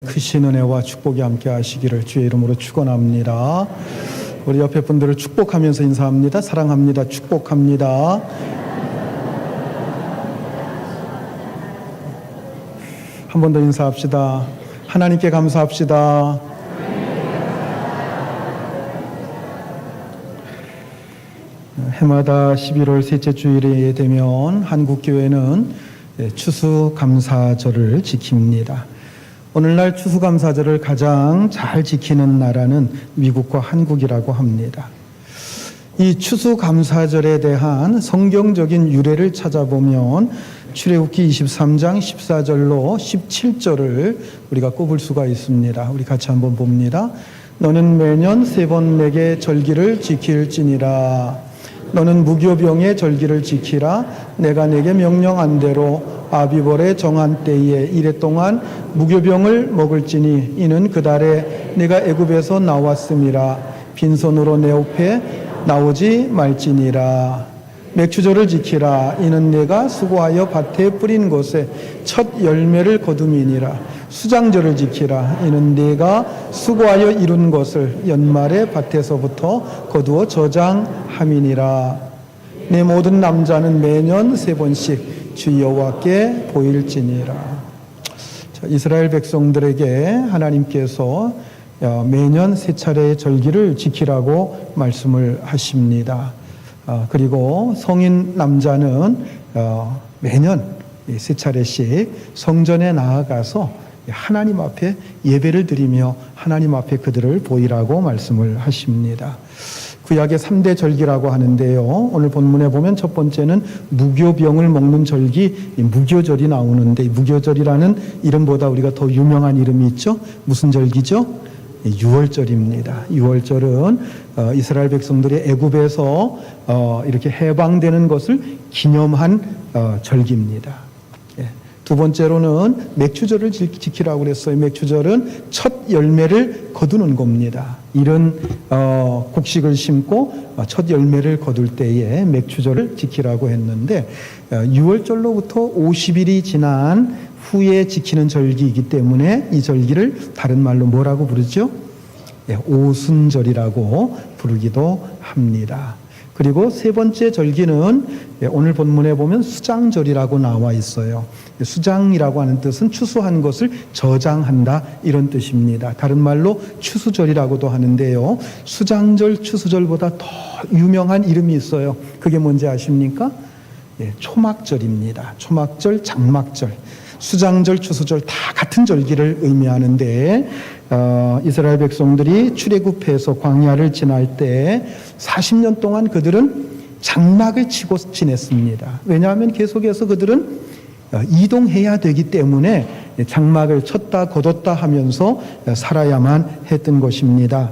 크신 은혜와 축복이 함께 하시기를 주의 이름으로 축원합니다. 우리 옆에 분들을 축복하면서 인사합니다. 사랑합니다. 축복합니다. 한 번 더 인사합시다. 하나님께 감사합시다. 해마다 11월 셋째 주일이 되면 한국교회는 추수감사절을 지킵니다. 오늘날 추수감사절을 가장 잘 지키는 나라는 미국과 한국이라고 합니다. 이 추수감사절에 대한 성경적인 유래를 찾아보면 출애굽기 23장 14절로 17절을 우리가 꼽을 수가 있습니다. 우리 같이 한번 봅니다. 너는 매년 3번 내게 절기를 지킬지니라. 너는 무교병의 절기를 지키라. 내가 내게 명령한 대로 아비벌의 정한 때에 이래 동안 무교병을 먹을지니 이는 그 달에 내가 애굽에서 나왔음이라. 빈손으로 내 옆에 나오지 말지니라. 맥추절을 지키라. 이는 내가 수고하여 밭에 뿌린 것에 첫 열매를 거둠이니라. 수장절을 지키라. 이는 내가 수고하여 이룬 것을 연말에 밭에서부터 거두어 저장함이니라. 내 모든 남자는 매년 3번씩 주 여호와께 보일지니라. 자, 이스라엘 백성들에게 하나님께서 매년 3차례의 절기를 지키라고 말씀을 하십니다. 그리고 성인 남자는 매년 3차례씩 성전에 나아가서 하나님 앞에 예배를 드리며 하나님 앞에 그들을 보이라고 말씀을 하십니다. 구약의 3대 절기라고 하는데요. 오늘 본문에 보면 첫 번째는 무교병을 먹는 절기, 무교절이 나오는데 무교절이라는 이름보다 우리가 더 유명한 이름이 있죠. 무슨 절기죠? 유월절입니다. 유월절은 이스라엘 백성들이 애굽에서 이렇게 해방되는 것을 기념한 절기입니다. 두 번째로는 맥추절을 지키라고 그랬어요. 맥추절은 첫 열매를 거두는 겁니다. 이런 곡식을 심고 첫 열매를 거둘 때에 맥추절을 지키라고 했는데 6월절로부터 50일이 지난 후에 지키는 절기이기 때문에 이 절기를 다른 말로 뭐라고 부르죠? 오순절이라고 부르기도 합니다. 그리고 세 번째 절기는 오늘 본문에 보면 수장절이라고 나와 있어요. 수장이라고 하는 뜻은 추수한 것을 저장한다 이런 뜻입니다. 다른 말로 추수절이라고도 하는데요. 수장절, 추수절보다 더 유명한 이름이 있어요. 그게 뭔지 아십니까? 초막절입니다. 초막절, 장막절. 수장절, 추수절 다 같은 절기를 의미하는데 이스라엘 백성들이 출애굽해서 광야를 지날 때 40년 동안 그들은 장막을 치고 지냈습니다. 왜냐하면 계속해서 그들은 이동해야 되기 때문에 장막을 쳤다 거뒀다 하면서 살아야만 했던 것입니다.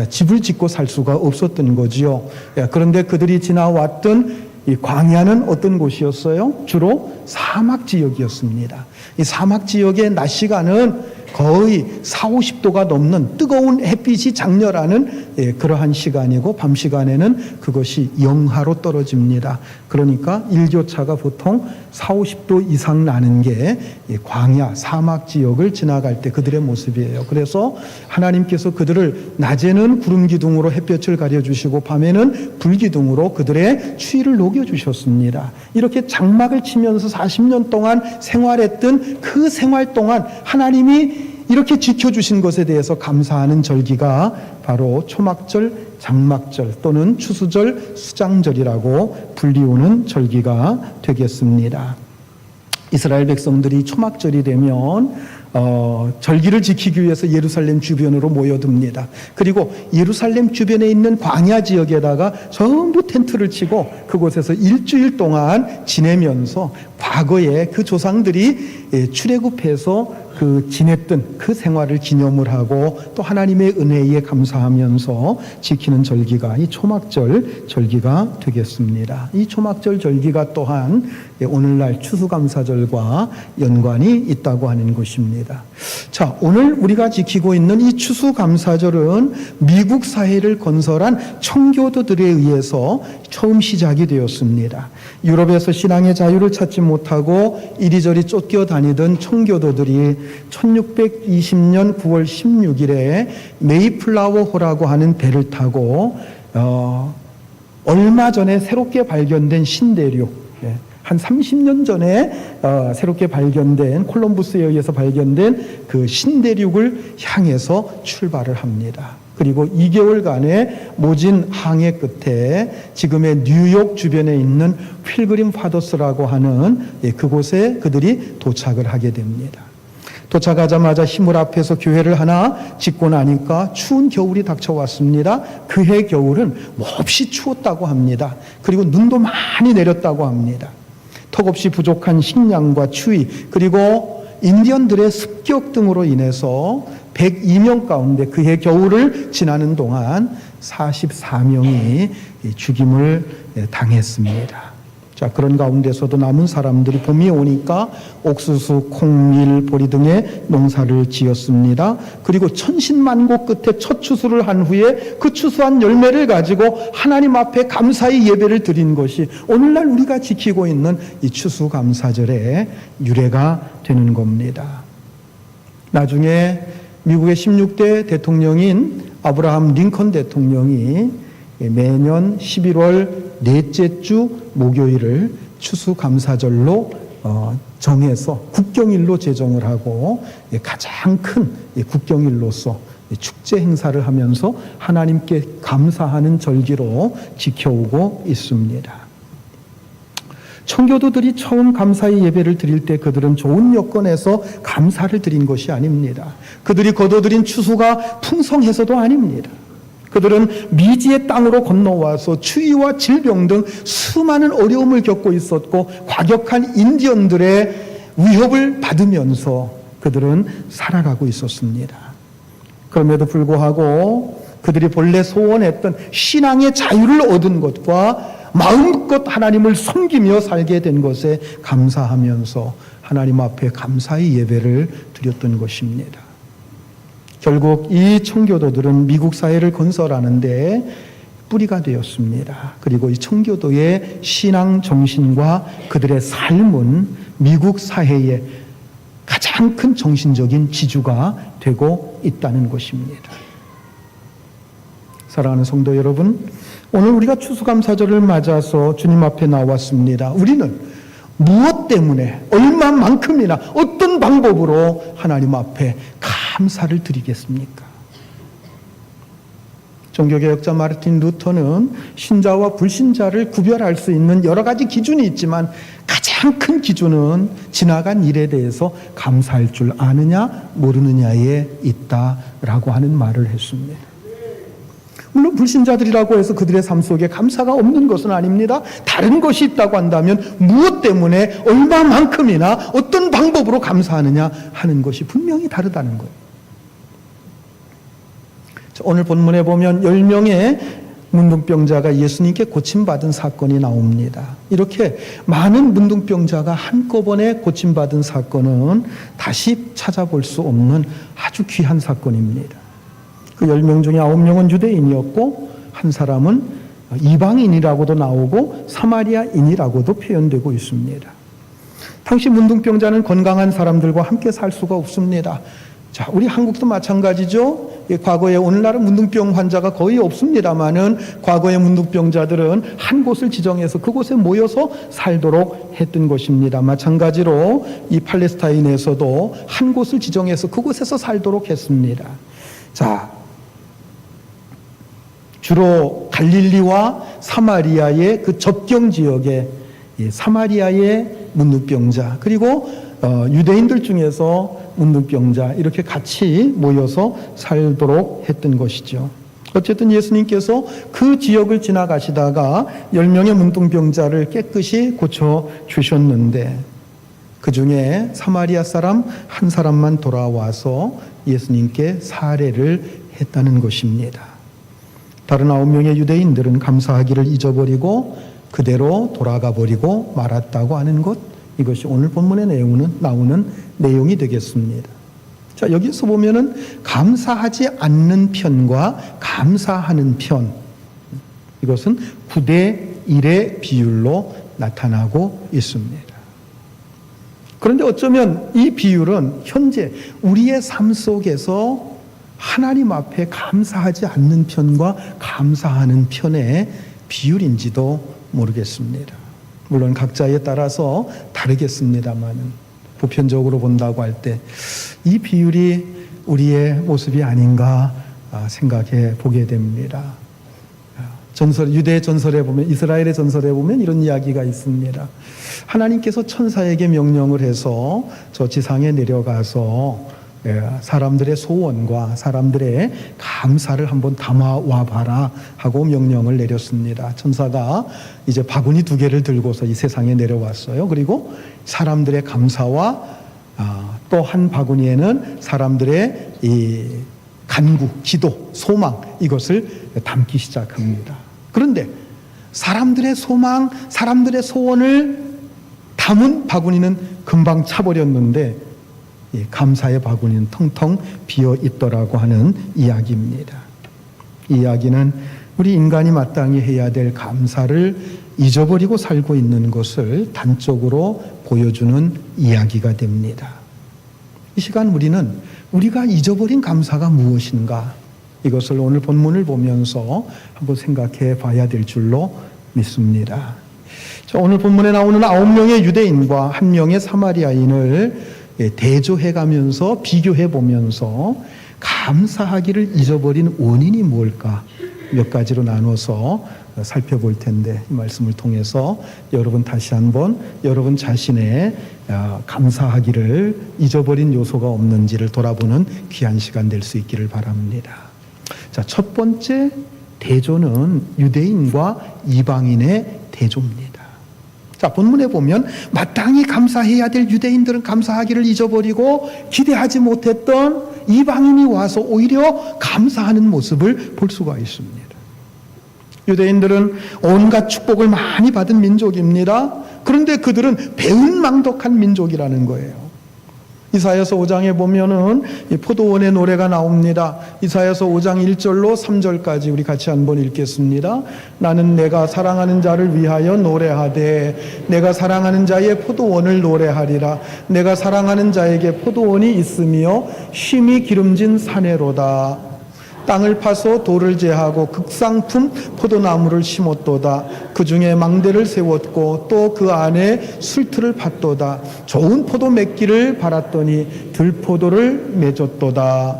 집을 짓고 살 수가 없었던 거지요. 그런데 그들이 지나왔던 이 광야는 어떤 곳이었어요? 주로 사막 지역이었습니다. 이 사막 지역의 낮 시간은 거의 40~50도가 넘는 뜨거운 햇빛이 장렬하는 그러한 시간이고 밤 시간에는 그것이 영하로 떨어집니다. 그러니까 일교차가 보통 40~50도 이상 나는 게 광야 사막 지역을 지나갈 때 그들의 모습이에요. 그래서 하나님께서 그들을 낮에는 구름 기둥으로 햇볕을 가려주시고 밤에는 불 기둥으로 그들의 추위를 녹여주셨습니다. 이렇게 장막을 치면서 40년 동안 생활했던 그 생활 동안 하나님이 이렇게 지켜주신 것에 대해서 감사하는 절기가 바로 초막절, 장막절 또는 추수절, 수장절이라고 불리우는 절기가 되겠습니다. 이스라엘 백성들이 초막절이 되면 절기를 지키기 위해서 예루살렘 주변으로 모여듭니다. 그리고 예루살렘 주변에 있는 광야 지역에다가 전부 텐트를 치고 그곳에서 일주일 동안 지내면서 과거에 그 조상들이 출애굽해서 지냈던 그 생활을 기념을 하고 또 하나님의 은혜에 감사하면서 지키는 절기가 이 초막절 절기가 되겠습니다. 이 초막절 절기가 또한 오늘날 추수감사절과 연관이 있다고 하는 것입니다. 자, 오늘 우리가 지키고 있는 이 추수감사절은 미국 사회를 건설한 청교도들에 의해서 처음 시작이 되었습니다. 유럽에서 신앙의 자유를 찾지 못하고 이리저리 쫓겨다니던 청교도들이 1620년 9월 16일에 메이플라워호라고 하는 배를 타고 얼마 전에 새롭게 발견된 신대륙, 한 30년 전에 새롭게 발견된, 콜럼부스에 의해서 발견된 그 신대륙을 향해서 출발을 합니다. 그리고 2개월간의 모진 항해 끝에 지금의 뉴욕 주변에 있는 필그림 파더스라고 하는 그곳에 그들이 도착을 하게 됩니다. 도착하자마자 희물 앞에서 교회를 하나 짓고 나니까 추운 겨울이 닥쳐왔습니다. 그해 겨울은 몹시 추웠다고 합니다. 그리고 눈도 많이 내렸다고 합니다. 턱없이 부족한 식량과 추위, 그리고 인디언들의 습격 등으로 인해서 102명 가운데 그해 겨울을 지나는 동안 44명이 죽임을 당했습니다. 자, 그런 가운데서도 남은 사람들이 봄이 오니까 옥수수, 콩밀, 보리 등의 농사를 지었습니다. 그리고 천신만고 끝에 첫 추수를 한 후에 그 추수한 열매를 가지고 하나님 앞에 감사의 예배를 드린 것이 오늘날 우리가 지키고 있는 이 추수감사절의 유래가 되는 겁니다. 나중에 미국의 16대 대통령인 아브라함 링컨 대통령이 매년 11월 넷째 주 목요일을 추수감사절로 정해서 국경일로 제정을 하고 가장 큰 국경일로서 축제 행사를 하면서 하나님께 감사하는 절기로 지켜오고 있습니다. 청교도들이 처음 감사의 예배를 드릴 때 그들은 좋은 여건에서 감사를 드린 것이 아닙니다. 그들이 거둬들인 추수가 풍성해서도 아닙니다. 그들은 미지의 땅으로 건너와서 추위와 질병 등 수많은 어려움을 겪고 있었고 과격한 인디언들의 위협을 받으면서 그들은 살아가고 있었습니다. 그럼에도 불구하고 그들이 본래 소원했던 신앙의 자유를 얻은 것과 마음껏 하나님을 섬기며 살게 된 것에 감사하면서 하나님 앞에 감사의 예배를 드렸던 것입니다. 결국 이 청교도들은 미국 사회를 건설하는데 뿌리가 되었습니다. 그리고 이 청교도의 신앙 정신과 그들의 삶은 미국 사회의 가장 큰 정신적인 지주가 되고 있다는 것입니다. 사랑하는 성도 여러분, 오늘 우리가 추수감사절을 맞아서 주님 앞에 나왔습니다. 우리는 무엇 때문에, 얼마만큼이나, 어떤 방법으로 하나님 앞에 감사를 드리겠습니까? 종교개혁자 마르틴 루터는 신자와 불신자를 구별할 수 있는 여러 가지 기준이 있지만 가장 큰 기준은 지나간 일에 대해서 감사할 줄 아느냐 모르느냐에 있다라고 하는 말을 했습니다. 물론 불신자들이라고 해서 그들의 삶 속에 감사가 없는 것은 아닙니다. 다른 것이 있다고 한다면 무엇 때문에 얼마만큼이나 어떤 방법으로 감사하느냐 하는 것이 분명히 다르다는 거예요. 오늘 본문에 보면 10명의 문둥병자가 예수님께 고침받은 사건이 나옵니다. 이렇게 많은 문둥병자가 한꺼번에 고침받은 사건은 다시 찾아볼 수 없는 아주 귀한 사건입니다. 그 10명 중에 9명은 유대인이었고 한 사람은 이방인이라고도 나오고 사마리아인이라고도 표현되고 있습니다. 당시 문둥병자는 건강한 사람들과 함께 살 수가 없습니다. 자, 우리 한국도 마찬가지죠. 과거에 오늘날은 문둥병 환자가 거의 없습니다만은 과거의 문둥병자들은 한 곳을 지정해서 그곳에 모여서 살도록 했던 것입니다. 마찬가지로 이 팔레스타인에서도 한 곳을 지정해서 그곳에서 살도록 했습니다. 자, 주로 갈릴리와 사마리아의 그 접경 지역에 사마리아의 문둥병자 그리고 유대인들 중에서 문둥병자 이렇게 같이 모여서 살도록 했던 것이죠. 어쨌든 예수님께서 그 지역을 지나가시다가 10명의 문둥병자를 깨끗이 고쳐주셨는데 그 중에 사마리아 사람 한 사람만 돌아와서 예수님께 사례를 했다는 것입니다. 다른 9명의 유대인들은 감사하기를 잊어버리고 그대로 돌아가 버리고 말았다고 하는 것, 이것이 오늘 본문의 내용은 나오는 내용이 되겠습니다. 자, 여기서 보면은 감사하지 않는 편과 감사하는 편, 이것은 9대 1의 비율로 나타나고 있습니다. 그런데 어쩌면 이 비율은 현재 우리의 삶 속에서 하나님 앞에 감사하지 않는 편과 감사하는 편의 비율인지도 모르겠습니다. 물론 각자에 따라서 다르겠습니다만은 보편적으로 본다고 할 때 이 비율이 우리의 모습이 아닌가 생각해 보게 됩니다. 유대 전설에 보면, 이스라엘의 전설에 보면 이런 이야기가 있습니다. 하나님께서 천사에게 명령을 해서 저 지상에 내려가서 사람들의 소원과 사람들의 감사를 한번 담아와 봐라 하고 명령을 내렸습니다. 천사가 이제 바구니 2개를 들고서 이 세상에 내려왔어요. 그리고 사람들의 감사와 또 한 바구니에는 사람들의 이 간구, 기도, 소망 이것을 담기 시작합니다. 그런데 사람들의 소망, 사람들의 소원을 담은 바구니는 금방 차버렸는데 감사의 바구니는 텅텅 비어 있더라고 하는 이야기입니다. 이 이야기는 우리 인간이 마땅히 해야 될 감사를 잊어버리고 살고 있는 것을 단적으로 보여주는 이야기가 됩니다. 이 시간 우리는 우리가 잊어버린 감사가 무엇인가, 이것을 오늘 본문을 보면서 한번 생각해 봐야 될 줄로 믿습니다. 자, 오늘 본문에 나오는 9명의 유대인과 1명의 사마리아인을 대조해 가면서 비교해 보면서 감사하기를 잊어버린 원인이 뭘까 몇 가지로 나눠서 살펴볼 텐데, 이 말씀을 통해서 여러분 다시 한번 여러분 자신의 감사하기를 잊어버린 요소가 없는지를 돌아보는 귀한 시간 될 수 있기를 바랍니다. 자, 첫 번째 대조는 유대인과 이방인의 대조입니다. 자, 본문에 보면 마땅히 감사해야 될 유대인들은 감사하기를 잊어버리고 기대하지 못했던 이방인이 와서 오히려 감사하는 모습을 볼 수가 있습니다. 유대인들은 온갖 축복을 많이 받은 민족입니다. 그런데 그들은 배은망덕한 민족이라는 거예요. 이사야서 5장에 보면은 포도원의 노래가 나옵니다. 이사야서 5장 1절로 3절까지 우리 같이 한번 읽겠습니다. 나는 내가 사랑하는 자를 위하여 노래하되 내가 사랑하는 자의 포도원을 노래하리라. 내가 사랑하는 자에게 포도원이 있으며 쉼이 기름진 사내로다. 땅을 파서 돌을 제하고 극상품 포도나무를 심었도다. 그 중에 망대를 세웠고 또 그 안에 술틀을 팠도다. 좋은 포도 맺기를 바랐더니 들포도를 맺었도다.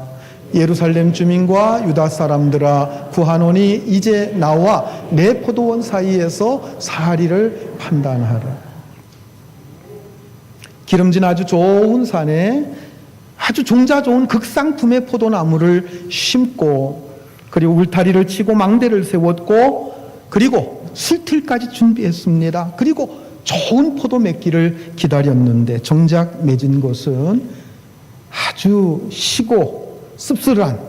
예루살렘 주민과 유다 사람들아, 구하노니 이제 나와 내 포도원 사이에서 사리를 판단하라. 기름진 아주 좋은 산에 아주 종자 좋은 극상품의 포도나무를 심고, 그리고 울타리를 치고 망대를 세웠고, 그리고 술틀까지 준비했습니다. 그리고 좋은 포도 맺기를 기다렸는데 정작 맺은 것은 아주 시고 씁쓸한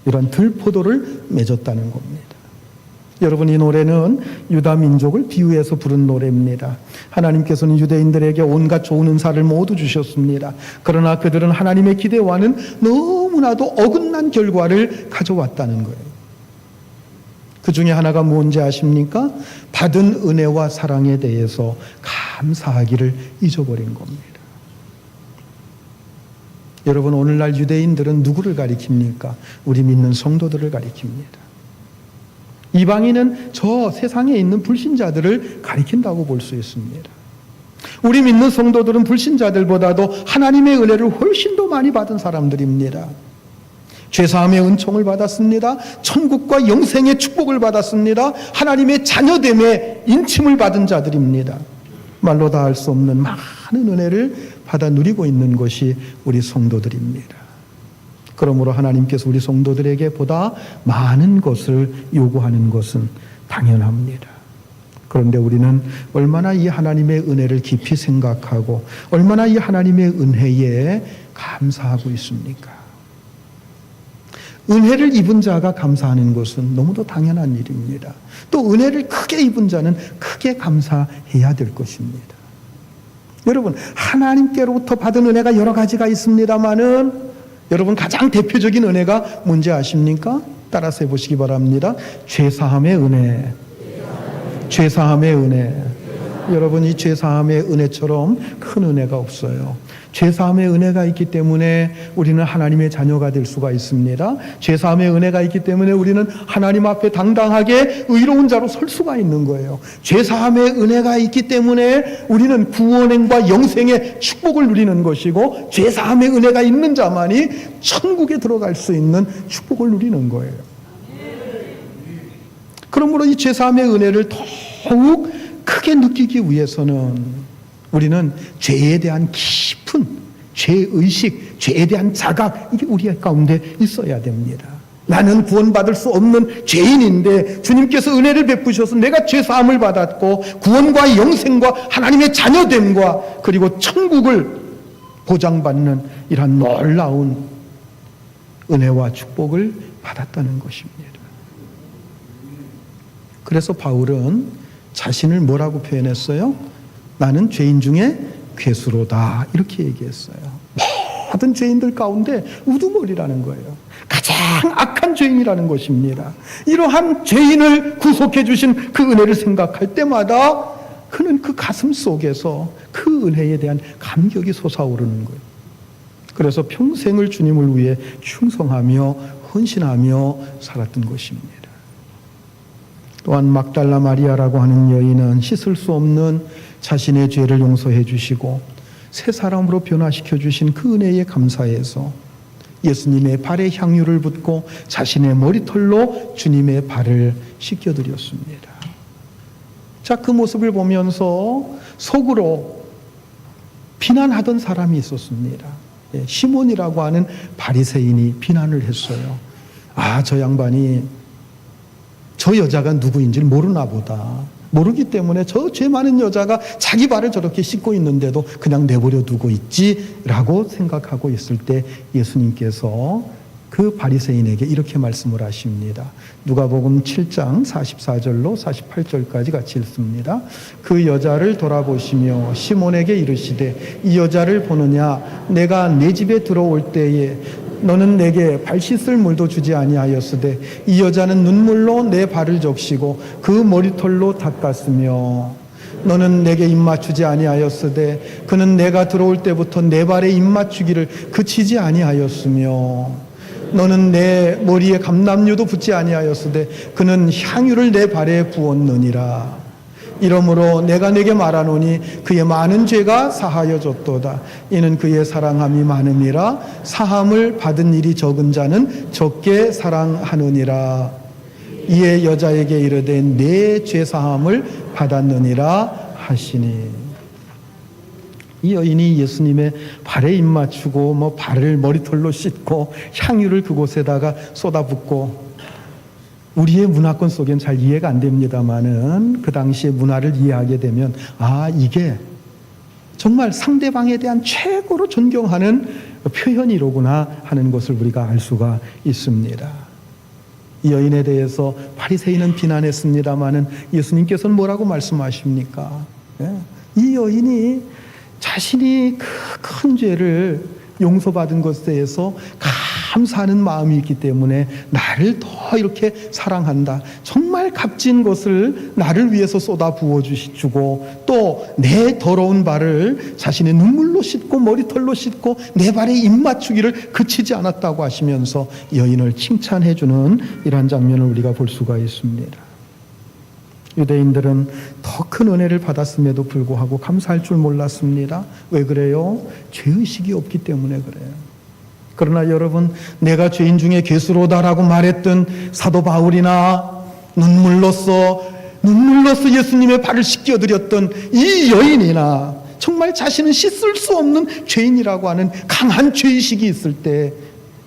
이런 들포도를 맺었다는 겁니다. 여러분, 이 노래는 유다 민족을 비유해서 부른 노래입니다. 하나님께서는 유대인들에게 온갖 좋은 은사를 모두 주셨습니다. 그러나 그들은 하나님의 기대와는 너무나도 어긋난 결과를 가져왔다는 거예요. 그 중에 하나가 뭔지 아십니까? 받은 은혜와 사랑에 대해서 감사하기를 잊어버린 겁니다. 여러분, 오늘날 유대인들은 누구를 가리킵니까? 우리 믿는 성도들을 가리킵니다. 이방인은 저 세상에 있는 불신자들을 가리킨다고 볼 수 있습니다. 우리 믿는 성도들은 불신자들보다도 하나님의 은혜를 훨씬 더 많이 받은 사람들입니다. 죄사함의 은총을 받았습니다. 천국과 영생의 축복을 받았습니다. 하나님의 자녀됨의 인침을 받은 자들입니다. 말로 다 할 수 없는 많은 은혜를 받아 누리고 있는 것이 우리 성도들입니다. 그러므로 하나님께서 우리 성도들에게 보다 많은 것을 요구하는 것은 당연합니다. 그런데 우리는 얼마나 이 하나님의 은혜를 깊이 생각하고 얼마나 이 하나님의 은혜에 감사하고 있습니까? 은혜를 입은 자가 감사하는 것은 너무도 당연한 일입니다. 또 은혜를 크게 입은 자는 크게 감사해야 될 것입니다. 여러분, 하나님께로부터 받은 은혜가 여러 가지가 있습니다만은 여러분, 가장 대표적인 은혜가 뭔지 아십니까? 따라서 해보시기 바랍니다. 죄사함의 은혜, 죄사함의 은혜, 여러분, 이 죄사함의 은혜처럼 큰 은혜가 없어요. 죄사함의 은혜가 있기 때문에 우리는 하나님의 자녀가 될 수가 있습니다. 죄사함의 은혜가 있기 때문에 우리는 하나님 앞에 당당하게 의로운 자로 설 수가 있는 거예요. 죄사함의 은혜가 있기 때문에 우리는 구원행과 영생의 축복을 누리는 것이고, 죄사함의 은혜가 있는 자만이 천국에 들어갈 수 있는 축복을 누리는 거예요. 그러므로 이 죄사함의 은혜를 더욱 크게 느끼기 위해서는 우리는 죄에 대한 깊은 죄의식, 죄에 대한 자각, 이게 우리 가운데 있어야 됩니다. 나는 구원받을 수 없는 죄인인데 주님께서 은혜를 베푸셔서 내가 죄사함을 받았고 구원과 영생과 하나님의 자녀됨과 그리고 천국을 보장받는 이러한 놀라운 은혜와 축복을 받았다는 것입니다. 그래서 바울은 자신을 뭐라고 표현했어요? 나는 죄인 중에 괴수로다, 이렇게 얘기했어요. 모든 죄인들 가운데 우두머리라는 거예요. 가장 악한 죄인이라는 것입니다. 이러한 죄인을 구속해 주신 그 은혜를 생각할 때마다 그는 그 가슴 속에서 그 은혜에 대한 감격이 솟아오르는 거예요. 그래서 평생을 주님을 위해 충성하며 헌신하며 살았던 것입니다. 또한 막달라 마리아라고 하는 여인은 씻을 수 없는 자신의 죄를 용서해 주시고 새 사람으로 변화시켜 주신 그 은혜에 감사해서 예수님의 발에 향유를 붓고 자신의 머리털로 주님의 발을 씻겨드렸습니다. 자, 그 모습을 보면서 속으로 비난하던 사람이 있었습니다. 시몬이라고 하는 바리새인이 비난을 했어요. 아, 저 양반이 저 여자가 누구인지를 모르나 보다. 모르기 때문에 저 죄 많은 여자가 자기 발을 저렇게 씻고 있는데도 그냥 내버려 두고 있지라고 생각하고 있을 때 예수님께서 그 바리새인에게 이렇게 말씀을 하십니다. 누가복음 7장 44절로 48절까지 같이 읽습니다. 그 여자를 돌아보시며 시몬에게 이르시되 이 여자를 보느냐? 내가 내 집에 들어올 때에 너는 내게 발 씻을 물도 주지 아니하였으되 이 여자는 눈물로 내 발을 적시고 그 머리털로 닦았으며 너는 내게 입맞추지 아니하였으되 그는 내가 들어올 때부터 내 발에 입맞추기를 그치지 아니하였으며 너는 내 머리에 감람유도 붓지 아니하였으되 그는 향유를 내 발에 부었느니라. 이러므로 내가 내게 말하노니 그의 많은 죄가 사하여졌도다. 이는 그의 사랑함이 많음이라. 사함을 받은 일이 적은 자는 적게 사랑하느니라. 이에 여자에게 이르되 내 죄사함을 받았느니라 하시니. 이 여인이 예수님의 발에 입맞추고 발을 머리털로 씻고 향유를 그곳에다가 쏟아붓고, 우리의 문화권 속엔 잘 이해가 안 됩니다만은 그 당시의 문화를 이해하게 되면 아, 이게 정말 상대방에 대한 최고로 존경하는 표현이로구나 하는 것을 우리가 알 수가 있습니다. 이 여인에 대해서 바리새인은 비난했습니다마는 예수님께서는 뭐라고 말씀하십니까? 이 여인이 자신이 그 큰 죄를 용서받은 것에 대해서 감사하는 마음이 있기 때문에 나를 더 이렇게 사랑한다. 정말 값진 것을 나를 위해서 쏟아 부어주고 또 내 더러운 발을 자신의 눈물로 씻고 머리털로 씻고 내 발에 입맞추기를 그치지 않았다고 하시면서 여인을 칭찬해주는 이러한 장면을 우리가 볼 수가 있습니다. 유대인들은 더 큰 은혜를 받았음에도 불구하고 감사할 줄 몰랐습니다. 왜 그래요? 죄의식이 없기 때문에 그래요. 그러나 여러분, 내가 죄인 중에 괴수로다라고 말했던 사도 바울이나 눈물로써 예수님의 발을 씻겨드렸던 이 여인이나 정말 자신은 씻을 수 없는 죄인이라고 하는 강한 죄의식이 있을 때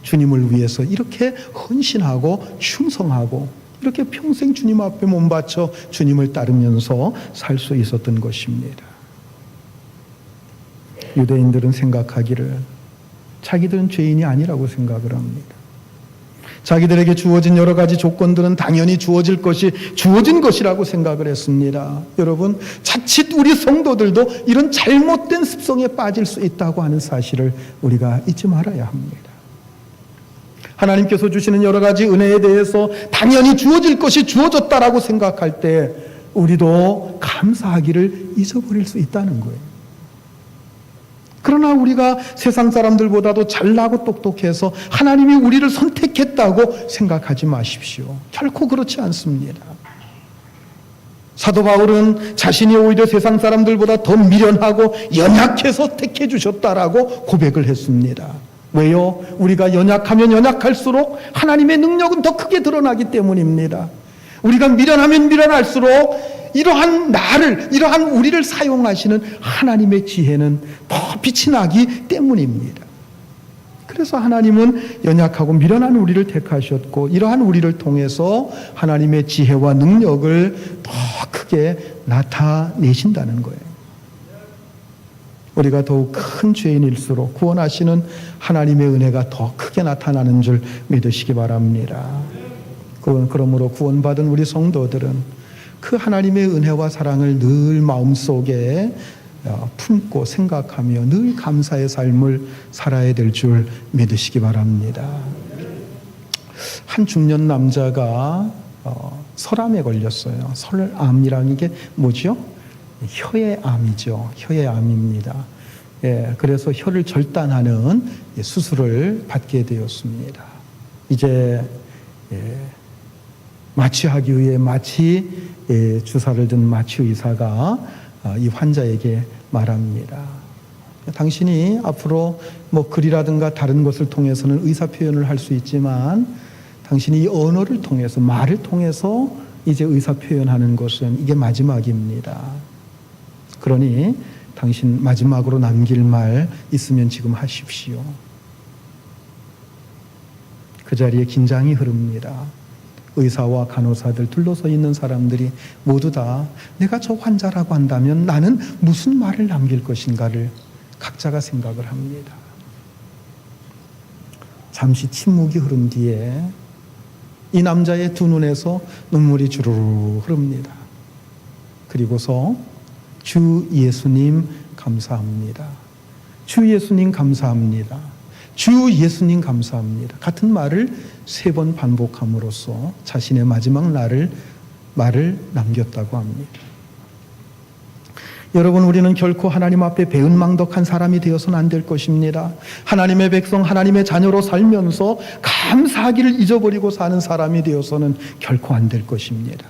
주님을 위해서 이렇게 헌신하고 충성하고 이렇게 평생 주님 앞에 몸바쳐 주님을 따르면서 살 수 있었던 것입니다. 유대인들은 생각하기를 자기들은 죄인이 아니라고 생각을 합니다. 자기들에게 주어진 여러 가지 조건들은 당연히 주어진 것이라고 생각을 했습니다. 여러분, 자칫 우리 성도들도 이런 잘못된 습성에 빠질 수 있다고 하는 사실을 우리가 잊지 말아야 합니다. 하나님께서 주시는 여러 가지 은혜에 대해서 당연히 주어질 것이 주어졌다라고 생각할 때 우리도 감사하기를 잊어버릴 수 있다는 거예요. 그러나 우리가 세상 사람들보다도 잘나고 똑똑해서 하나님이 우리를 선택했다고 생각하지 마십시오. 결코 그렇지 않습니다. 사도 바울은 자신이 오히려 세상 사람들보다 더 미련하고 연약해서 택해 주셨다라고 고백을 했습니다. 왜요? 우리가 연약하면 연약할수록 하나님의 능력은 더 크게 드러나기 때문입니다. 우리가 미련하면 미련할수록 이러한 우리를 사용하시는 하나님의 지혜는 더 빛이 나기 때문입니다. 그래서 하나님은 연약하고 미련한 우리를 택하셨고 이러한 우리를 통해서 하나님의 지혜와 능력을 더 크게 나타내신다는 거예요. 우리가 더욱 큰 죄인일수록 구원하시는 하나님의 은혜가 더 크게 나타나는 줄 믿으시기 바랍니다. 그러므로 구원받은 우리 성도들은 그 하나님의 은혜와 사랑을 늘 마음속에 품고 생각하며 늘 감사의 삶을 살아야 될 줄 믿으시기 바랍니다. 한 중년 남자가 설암에 걸렸어요. 설암이라는 게 뭐죠? 혀의 암이죠. 혀의 암입니다. 그래서 혀를 절단하는 수술을 받게 되었습니다. 이제 마취하기 위해 마취 주사를 든 마취 의사가 이 환자에게 말합니다. 당신이 앞으로 뭐 글이라든가 다른 것을 통해서는 의사 표현을 할 수 있지만 당신이 이 언어를 통해서 말을 통해서 이제 의사 표현하는 것은 이게 마지막입니다. 그러니 당신 마지막으로 남길 말 있으면 지금 하십시오. 그 자리에 긴장이 흐릅니다. 의사와 간호사들 둘러서 있는 사람들이 모두 다 내가 저 환자라고 한다면 나는 무슨 말을 남길 것인가를 각자가 생각을 합니다. 잠시 침묵이 흐른 뒤에 이 남자의 두 눈에서 눈물이 주르르 흐릅니다. 그리고서 주 예수님 감사합니다. 주 예수님 감사합니다. 주 예수님 감사합니다. 같은 말을 3번 반복함으로써 자신의 마지막 말을 남겼다고 합니다. 여러분, 우리는 결코 하나님 앞에 배은망덕한 사람이 되어서는 안 될 것입니다. 하나님의 백성, 하나님의 자녀로 살면서 감사하기를 잊어버리고 사는 사람이 되어서는 결코 안 될 것입니다.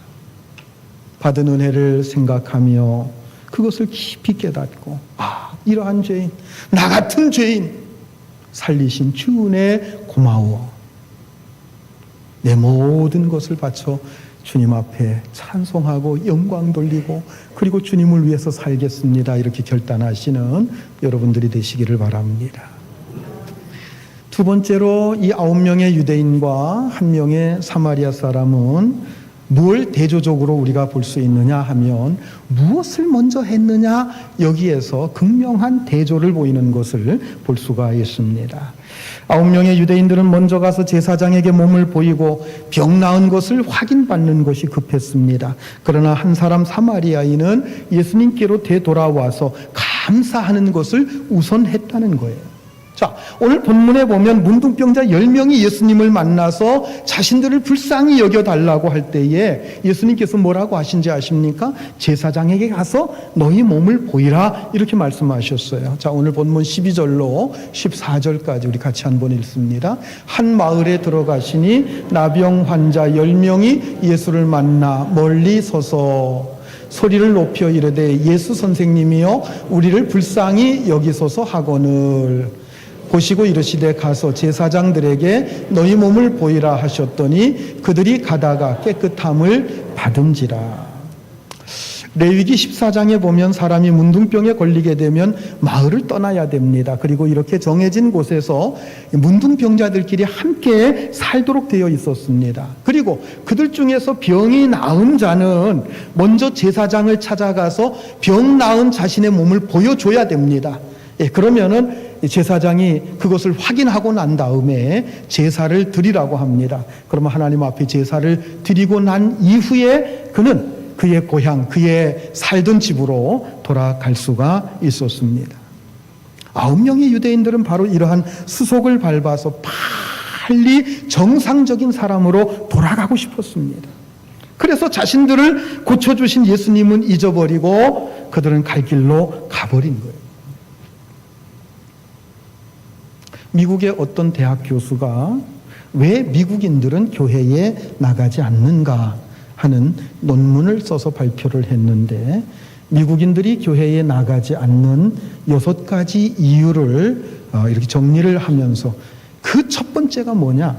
받은 은혜를 생각하며 그것을 깊이 깨닫고 이러한 죄인, 나 같은 죄인 살리신 주 은혜 고마워. 내 모든 것을 바쳐 주님 앞에 찬송하고 영광 돌리고 그리고 주님을 위해서 살겠습니다. 이렇게 결단하시는 여러분들이 되시기를 바랍니다. 두 번째로 이 9명의 유대인과 1명의 사마리아 사람은 뭘 대조적으로 우리가 볼 수 있느냐 하면 무엇을 먼저 했느냐, 여기에서 극명한 대조를 보이는 것을 볼 수가 있습니다. 9명의 유대인들은 먼저 가서 제사장에게 몸을 보이고 병 나은 것을 확인받는 것이 급했습니다. 그러나 한 사람 사마리아인은 예수님께로 되돌아와서 감사하는 것을 우선 했다는 거예요. 자, 오늘 본문에 보면 문둥병자 10명이 예수님을 만나서 자신들을 불쌍히 여겨달라고 할 때에 예수님께서 뭐라고 하신지 아십니까? 제사장에게 가서 너희 몸을 보이라, 이렇게 말씀하셨어요. 자, 오늘 본문 12절로 14절까지 우리 같이 한번 읽습니다. 한 마을에 들어가시니 나병 환자 10명이 예수를 만나 멀리 서서 소리를 높여 이르되 예수 선생님이여 우리를 불쌍히 여기소서 하거늘 보시고 이르시되 가서 제사장들에게 너희 몸을 보이라 하셨더니 그들이 가다가 깨끗함을 받은지라. 레위기 14장에 보면 사람이 문둥병에 걸리게 되면 마을을 떠나야 됩니다. 그리고 이렇게 정해진 곳에서 문둥병자들끼리 함께 살도록 되어 있었습니다. 그리고 그들 중에서 병이 나은 자는 먼저 제사장을 찾아가서 병 나은 자신의 몸을 보여줘야 됩니다. 그러면은 제사장이 그것을 확인하고 난 다음에 제사를 드리라고 합니다. 그러면 하나님 앞에 제사를 드리고 난 이후에 그는 그의 고향, 그의 살던 집으로 돌아갈 수가 있었습니다. 9명의 유대인들은 바로 이러한 수속을 밟아서 빨리 정상적인 사람으로 돌아가고 싶었습니다. 그래서 자신들을 고쳐주신 예수님은 잊어버리고 그들은 갈 길로 가버린 거예요. 미국의 어떤 대학 교수가 왜 미국인들은 교회에 나가지 않는가 하는 논문을 써서 발표를 했는데, 미국인들이 교회에 나가지 않는 6가지 이유를 이렇게 정리를 하면서 그 첫 번째가 뭐냐?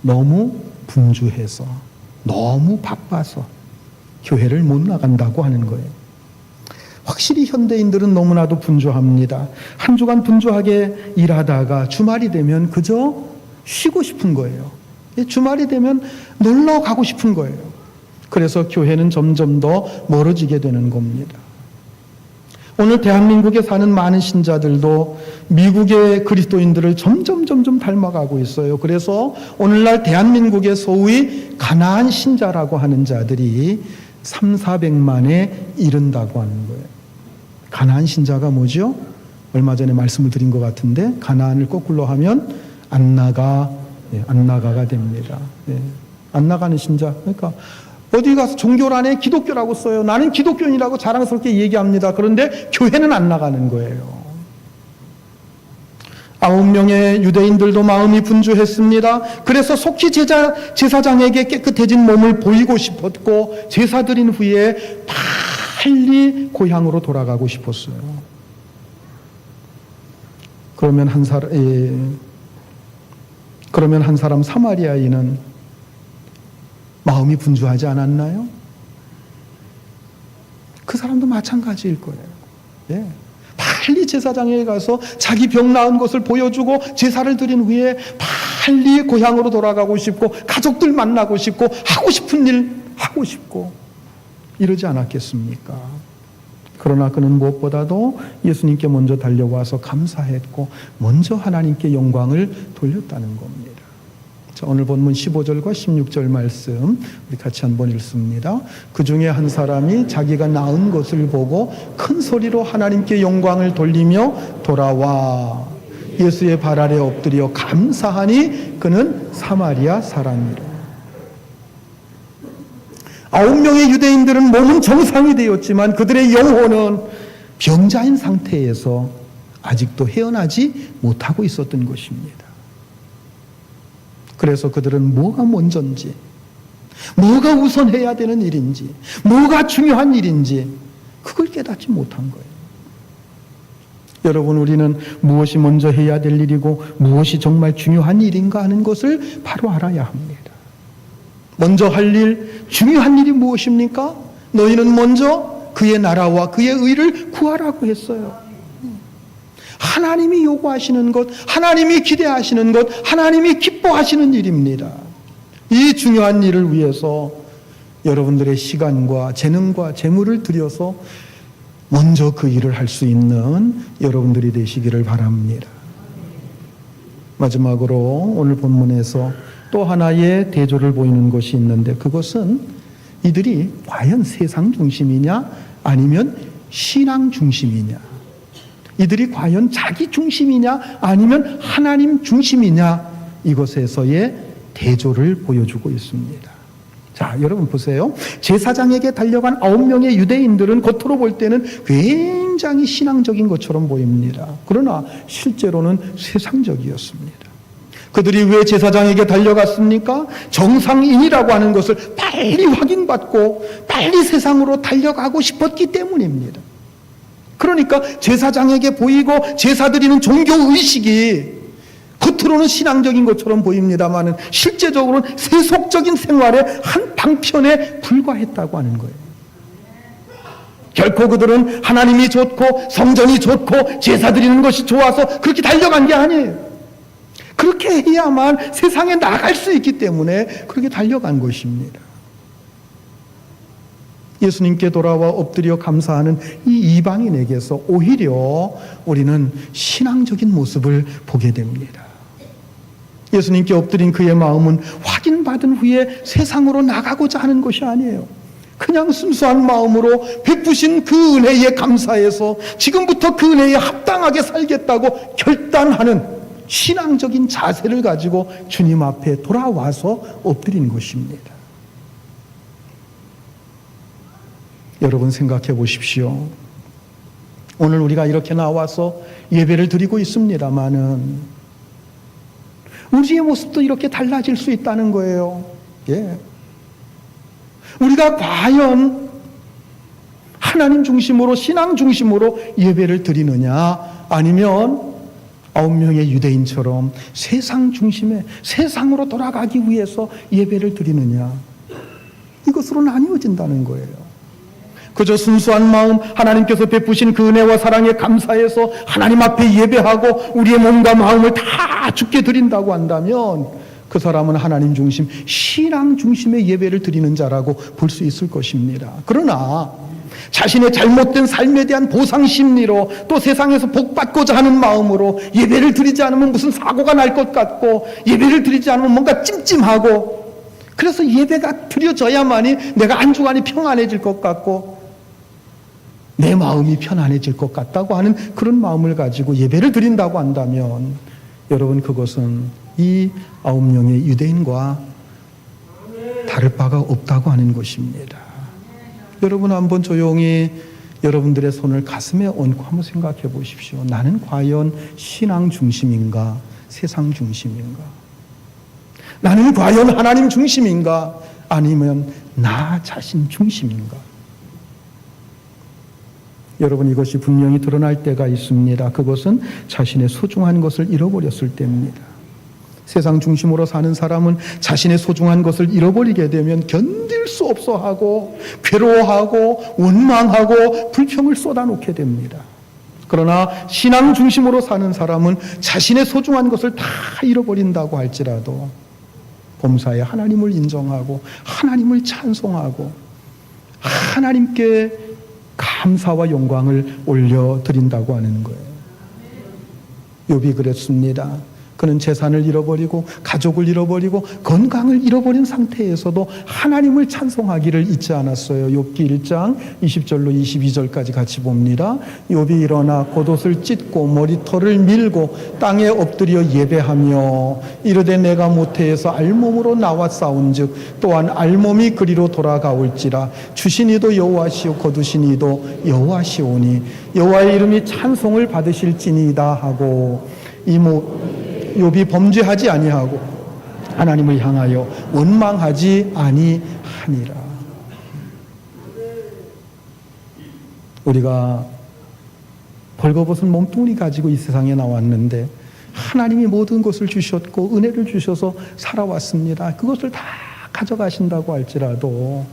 너무 분주해서, 너무 바빠서 교회를 못 나간다고 하는 거예요. 확실히 현대인들은 너무나도 분주합니다. 한 주간 분주하게 일하다가 주말이 되면 그저 쉬고 싶은 거예요. 주말이 되면 놀러 가고 싶은 거예요. 그래서 교회는 점점 더 멀어지게 되는 겁니다. 오늘 대한민국에 사는 많은 신자들도 미국의 그리스도인들을 점점 닮아가고 있어요. 그래서 오늘날 대한민국의 소위 가나안 신자라고 하는 자들이 300~400만에 이른다고 하는 거예요. 가나안 신자가 뭐죠? 얼마 전에 말씀을 드린 것 같은데, 가나안을 거꾸로 하면 안 나가가 됩니다. 안 나가는 신자. 그러니까 어디 가서 종교란에 기독교라고 써요. 나는 기독교인이라고 자랑스럽게 얘기합니다. 그런데 교회는 안 나가는 거예요. 9명의 유대인들도 마음이 분주했습니다. 그래서 속히 제사장에게 깨끗해진 몸을 보이고 싶었고, 제사 드린 후에 빨리 고향으로 돌아가고 싶었어요. 그러면 한 사람 사마리아인은 마음이 분주하지 않았나요? 그 사람도 마찬가지일 거예요. 빨리 제사장에 가서 자기 병 나은 것을 보여주고 제사를 드린 후에 빨리 고향으로 돌아가고 싶고, 가족들 만나고 싶고, 하고 싶은 일 하고 싶고, 이러지 않았겠습니까? 그러나 그는 무엇보다도 예수님께 먼저 달려와서 감사했고 먼저 하나님께 영광을 돌렸다는 겁니다. 자, 오늘 본문 15절과 16절 말씀 우리 같이 한번 읽습니다. 그 중에 한 사람이 자기가 나은 것을 보고 큰 소리로 하나님께 영광을 돌리며 돌아와 예수의 발 아래 엎드려 감사하니 그는 사마리아 사람이라. 9명의 유대인들은 몸은 정상이 되었지만 그들의 영혼은 병자인 상태에서 아직도 헤어나지 못하고 있었던 것입니다. 그래서 그들은 뭐가 먼저인지, 뭐가 우선해야 되는 일인지, 뭐가 중요한 일인지 그걸 깨닫지 못한 거예요. 여러분, 우리는 무엇이 먼저 해야 될 일이고 무엇이 정말 중요한 일인가 하는 것을 바로 알아야 합니다. 먼저 할 일, 중요한 일이 무엇입니까? 너희는 먼저 그의 나라와 그의 의를 구하라고 했어요. 하나님이 요구하시는 것, 하나님이 기대하시는 것, 하나님이 기뻐하시는 일입니다. 이 중요한 일을 위해서 여러분들의 시간과 재능과 재물을 들여서 먼저 그 일을 할 수 있는 여러분들이 되시기를 바랍니다. 마지막으로 오늘 본문에서 또 하나의 대조를 보이는 것이 있는데, 그것은 이들이 과연 세상 중심이냐 아니면 신앙 중심이냐, 이들이 과연 자기 중심이냐 아니면 하나님 중심이냐, 이것에서의 대조를 보여주고 있습니다. 자, 여러분 보세요. 제사장에게 달려간 9명의 유대인들은 겉으로 볼 때는 굉장히 신앙적인 것처럼 보입니다. 그러나 실제로는 세상적이었습니다. 그들이 왜 제사장에게 달려갔습니까? 정상인이라고 하는 것을 빨리 확인받고 빨리 세상으로 달려가고 싶었기 때문입니다. 그러니까 제사장에게 보이고 제사 드리는 종교의식이 겉으로는 신앙적인 것처럼 보입니다만 실제적으로는 세속적인 생활의 한 방편에 불과했다고 하는 거예요. 결코 그들은 하나님이 좋고 성전이 좋고 제사 드리는 것이 좋아서 그렇게 달려간 게 아니에요. 그렇게 해야만 세상에 나갈 수 있기 때문에 그렇게 달려간 것입니다. 예수님께 돌아와 엎드려 감사하는 이 이방인에게서 오히려 우리는 신앙적인 모습을 보게 됩니다. 예수님께 엎드린 그의 마음은 확인받은 후에 세상으로 나가고자 하는 것이 아니에요. 그냥 순수한 마음으로 베푸신 그 은혜에 감사해서 지금부터 그 은혜에 합당하게 살겠다고 결단하는 신앙적인 자세를 가지고 주님 앞에 돌아와서 엎드린 것입니다. 여러분 생각해 보십시오. 오늘 우리가 이렇게 나와서 예배를 드리고 있습니다마는 우리의 모습도 이렇게 달라질 수 있다는 거예요. 예. 우리가 과연 하나님 중심으로, 신앙 중심으로 예배를 드리느냐, 아니면 9명의 유대인처럼 세상 중심에 세상으로 돌아가기 위해서 예배를 드리느냐, 이것으로 나뉘어진다는 거예요. 그저 순수한 마음, 하나님께서 베푸신 그 은혜와 사랑에 감사해서 하나님 앞에 예배하고 우리의 몸과 마음을 다 주께 드린다고 한다면 그 사람은 하나님 중심, 신앙 중심의 예배를 드리는 자라고 볼 수 있을 것입니다. 그러나 자신의 잘못된 삶에 대한 보상 심리로, 또 세상에서 복받고자 하는 마음으로 예배를 드리지 않으면 무슨 사고가 날 것 같고, 예배를 드리지 않으면 뭔가 찜찜하고, 그래서 예배가 드려져야만이 내가 한 주간이 평안해질 것 같고 내 마음이 편안해질 것 같다고 하는 그런 마음을 가지고 예배를 드린다고 한다면, 여러분, 그것은 이 9명의 유대인과 다를 바가 없다고 하는 것입니다. 여러분, 한번 조용히 여러분들의 손을 가슴에 얹고 한번 생각해 보십시오. 나는 과연 신앙 중심인가, 세상 중심인가? 나는 과연 하나님 중심인가, 아니면 나 자신 중심인가? 여러분, 이것이 분명히 드러날 때가 있습니다. 그것은 자신의 소중한 것을 잃어버렸을 때입니다. 세상 중심으로 사는 사람은 자신의 소중한 것을 잃어버리게 되면 견딜 수 없어 하고, 괴로워하고, 원망하고, 불평을 쏟아놓게 됩니다. 그러나 신앙 중심으로 사는 사람은 자신의 소중한 것을 다 잃어버린다고 할지라도 범사에 하나님을 인정하고, 하나님을 찬송하고, 하나님께 감사와 영광을 올려드린다고 하는 거예요. 욥이 그랬습니다. 그는 재산을 잃어버리고, 가족을 잃어버리고, 건강을 잃어버린 상태에서도 하나님을 찬송하기를 잊지 않았어요. 욥기 1장 20절로 22절까지 같이 봅니다. 욥이 일어나 겉옷을 찢고 머리털을 밀고 땅에 엎드려 예배하며 이르되 내가 모태에서 알몸으로 나와 싸운즉 또한 알몸이 그리로 돌아가올지라. 주신 이도 여호와시오 거두신 이도 여호와시오니 여호와의 이름이 찬송을 받으실지니이다 하고, 욥이 범죄하지 아니하고 하나님을 향하여 원망하지 아니하니라. 우리가 벌거벗은 몸뚱이 가지고 이 세상에 나왔는데 하나님이 모든 것을 주셨고 은혜를 주셔서 살아왔습니다. 그것을 다 가져가신다고 할지라도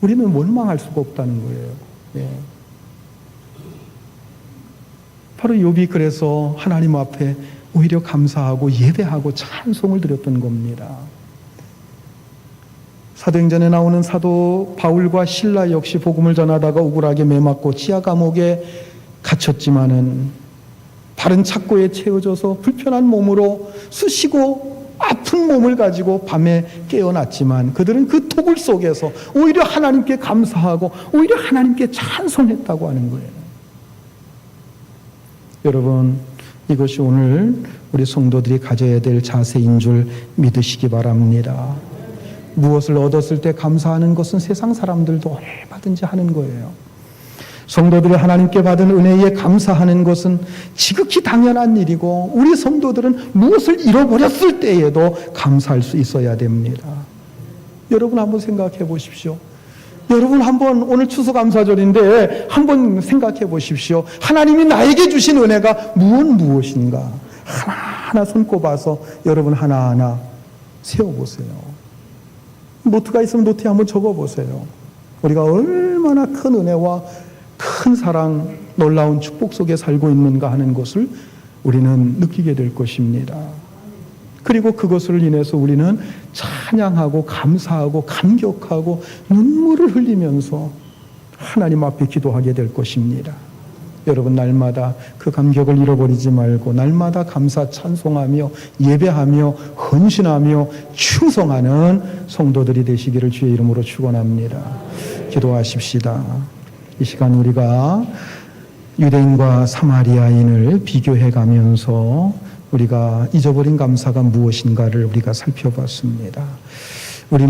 우리는 원망할 수가 없다는 거예요. 예. 바로 욥이 그래서 하나님 앞에 오히려 감사하고 예배하고 찬송을 드렸던 겁니다. 사도행전에 나오는 사도 바울과 실라 역시 복음을 전하다가 억울하게 매맞고 지하 감옥에 갇혔지만은 바른 착고에 채워져서 불편한 몸으로 쑤시고 아픈 몸을 가지고 밤에 깨어났지만 그들은 그 토굴 속에서 오히려 하나님께 감사하고 오히려 하나님께 찬송했다고 하는 거예요. 여러분, 이것이 오늘 우리 성도들이 가져야 될 자세인 줄 믿으시기 바랍니다. 무엇을 얻었을 때 감사하는 것은 세상 사람들도 얼마든지 하는 거예요. 성도들이 하나님께 받은 은혜에 감사하는 것은 지극히 당연한 일이고, 우리 성도들은 무엇을 잃어버렸을 때에도 감사할 수 있어야 됩니다. 여러분 한번 생각해 보십시오. 여러분 한번, 오늘 추수감사절인데 한번 생각해 보십시오. 하나님이 나에게 주신 은혜가 무엇인가 하나하나 손꼽아서 여러분 하나하나 세워보세요. 노트가 있으면 노트에 한번 적어보세요. 우리가 얼마나 큰 은혜와 큰 사랑, 놀라운 축복 속에 살고 있는가 하는 것을 우리는 느끼게 될 것입니다. 그리고 그것을 인해서 우리는 찬양하고 감사하고 감격하고 눈물을 흘리면서 하나님 앞에 기도하게 될 것입니다. 여러분, 날마다 그 감격을 잃어버리지 말고 날마다 감사 찬송하며 예배하며 헌신하며 충성하는 성도들이 되시기를 주의 이름으로 축원합니다. 기도하십시다. 이 시간 우리가 유대인과 사마리아인을 비교해 가면서 우리가 잊어버린 감사가 무엇인가를 우리가 살펴봤습니다. 우리는